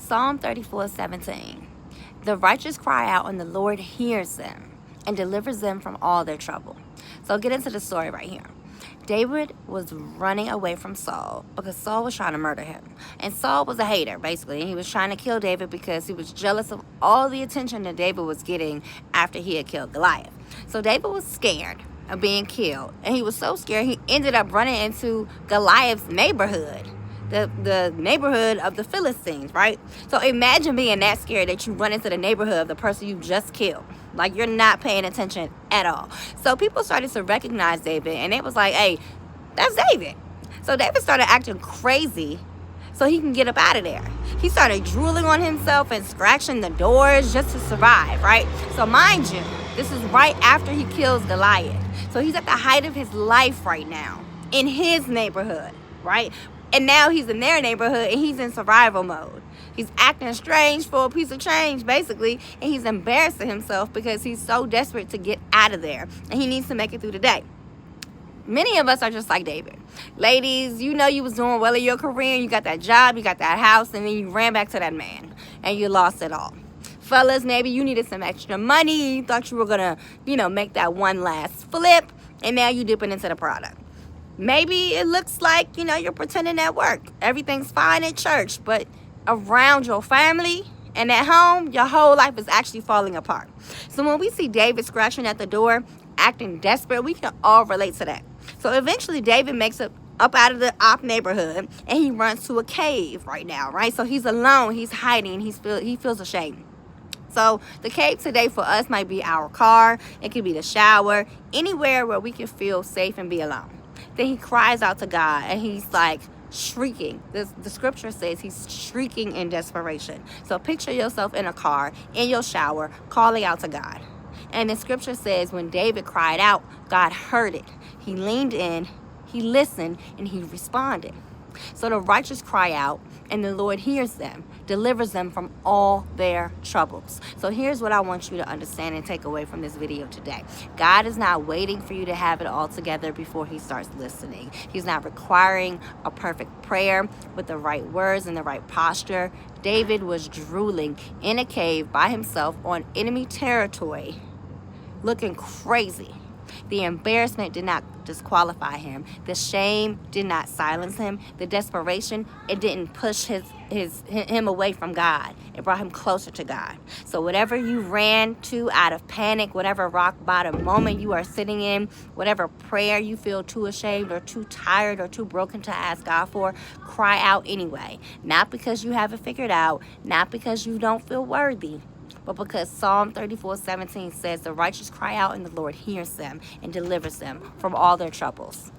Psalm 34:17. The righteous cry out, and the Lord hears them and delivers them from all their trouble. So get into the story right here. David was running away from Saul because Saul was trying to murder him. And Saul was a hater, basically. And he was trying to kill David because he was jealous of all the attention that David was getting after he had killed Goliath. So David was scared of being killed. And he was so scared, he ended up running into Goliath's neighborhood. The neighborhood of the Philistines, right? So imagine being that scared that you run into the neighborhood of the person you just killed. Like, you're not paying attention at all. So people started to recognize David, and it was like, hey, that's David. So David started acting crazy so he can get up out of there. He started drooling on himself and scratching the doors just to survive, right? So mind you, this is right after he kills Goliath. So he's at the height of his life right now in his neighborhood, right? And now he's in their neighborhood and he's in survival mode. He's acting strange for a piece of change, basically, and he's embarrassing himself because he's so desperate to get out of there and he needs to make it through the day. Many of us are just like David. Ladies, you know you was doing well in your career, you got that job, you got that house, and then you ran back to that man and you lost it all. Fellas, maybe you needed some extra money, you thought you were gonna, make that one last flip, and now you dipping into the product. Maybe it looks like, you're pretending at work. Everything's fine at church, but around your family and at home, your whole life is actually falling apart. So when we see David scratching at the door, acting desperate, we can all relate to that. So eventually David makes it up out of the op neighborhood and he runs to a cave right now, right? So he's alone, he's hiding, he feels ashamed. So the cave today for us might be our car, it could be the shower, anywhere where we can feel safe and be alone. Then he cries out to God and he's like shrieking. The scripture says he's shrieking in desperation. So picture yourself in a car, in your shower, calling out to God. And the scripture says when David cried out, God heard it. He leaned in, he listened, and he responded. So the righteous cry out, and the Lord hears them, delivers them from all their troubles. So here's what I want you to understand and take away from this video today. God is not waiting for you to have it all together before he starts listening. He's not requiring a perfect prayer with the right words and the right posture. David was drooling in a cave by himself on enemy territory, looking crazy. The embarrassment did not disqualify him. The shame did not silence him. The desperation, it didn't push him away from God. It brought him closer to God. So whatever you ran to out of panic, whatever rock bottom moment you are sitting in, whatever prayer you feel too ashamed or too tired or too broken to ask God for, cry out anyway. Not because you have it figured out, not because you don't feel worthy, but because Psalm 34:17 says the righteous cry out and the Lord hears them and delivers them from all their troubles.